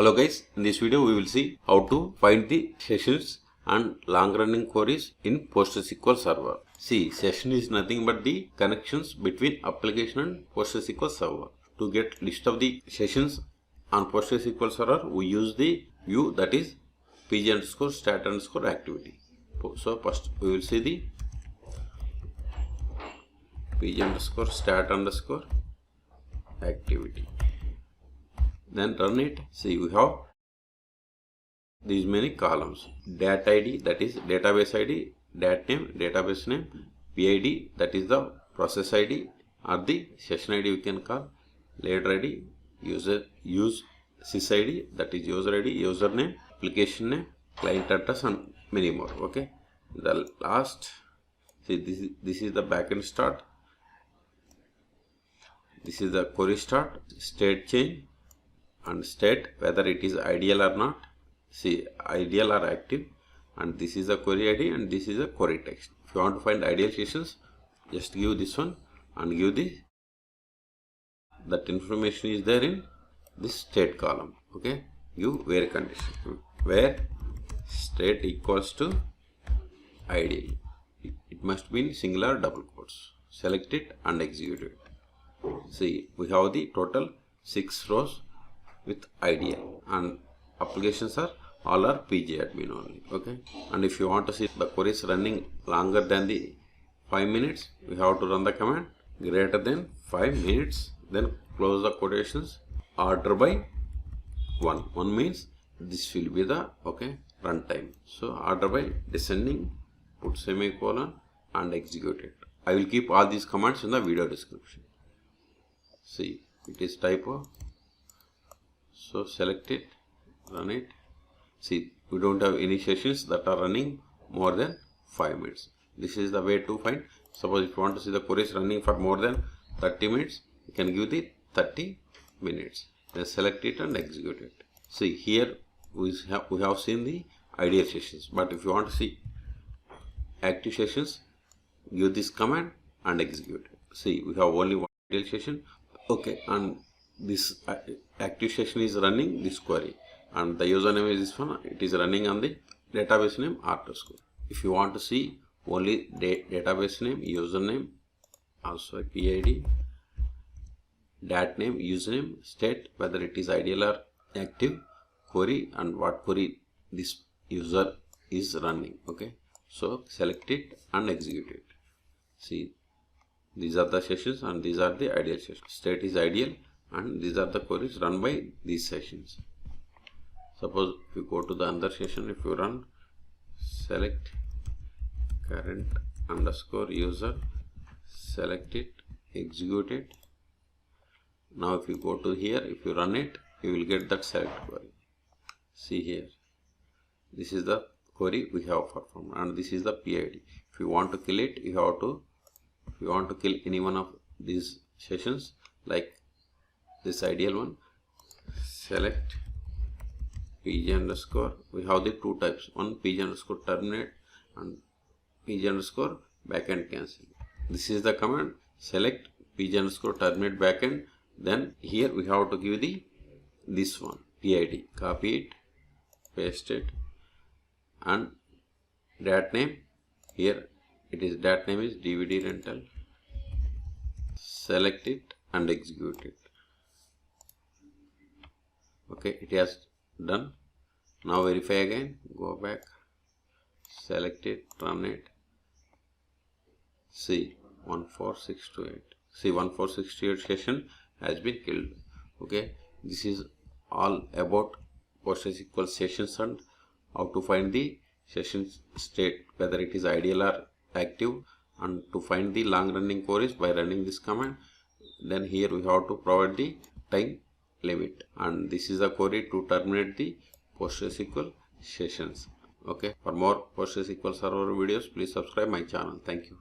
Hello guys, in this video we will see how to find the sessions and long running queries in PostgreSQL server. See, session is nothing but the connections between application and PostgreSQL server. To get list of the sessions on PostgreSQL server, we use the view that is pg_stat_activity. So first we will see the pg_stat_activity. Then run it. See, we have these many columns: dat id, that is database id, dat name, database name, pid, that is the process id or the session id we can call, ladder id, use sys id, that is user id, username, application name, client address, and many more. Okay, the last, see, this is the backend start, this is the query start, state change and state whether it is ideal or not. See, ideal or active, and this is the query id and this is the query text. If you want to find ideal sessions, just give this one and give that information is there in this state column. Okay, give where condition, where state equals to ideal. It must be in singular double quotes. Select it and execute it. See, we have the total 6 rows with ideal, and applications are all are PG admin only. Okay, and if you want to see the queries running longer than the 5 minutes, we have to run the command greater than 5 minutes, then close the quotations, order by 1. 1 means this will be the runtime. So order by descending, put semicolon and execute it. I will keep all these commands in the video description. See, it is typo. So select it, run it. See, we don't have any sessions that are running more than 5 minutes. This is the way to find. Suppose if you want to see the queries running for more than 30 minutes, you can give the 30 minutes. Then select it and execute it. See, here we have seen the ideal sessions. But if you want to see active sessions, give this command and execute it. See, we have only one ideal session. Okay, and this active session is running this query, and the username is this one. It is running on the database name R2 score. If you want to see only database name, username, also PID, dat name, username, state whether it is ideal or active, query, and what query this user is running. Okay, so select it and execute it. See, these are the sessions and these are the ideal sessions. State is ideal and these are the queries run by these sessions. Suppose if you go to the other session, if you run, select current underscore user, select it, execute it. Now if you go to here, if you run it, you will get that select query. See here, this is the query we have performed and this is the PID. If you want to kill it, you have to, if you want to kill any one of these sessions, like this ideal one, select pg underscore. We have the two types, one pg underscore terminate and pg underscore backend cancel. This is the command, select pg underscore terminate backend. Then here we have to give this one PID, copy it, paste it, and dat name, here it is dat name is DVD rental. Select it and execute it. Okay, it has done. Now verify again, go back, select it, run it. See, 14628. See, 14628 session has been killed. Okay, this is all about PostgreSQL sessions and how to find the session state, whether it is ideal or active, and to find the long running queries by running this command. Then here we have to provide the time limit, and this is the query to terminate the PostgreSQL sessions. Okay, for more PostgreSQL server videos, please subscribe my channel. Thank you.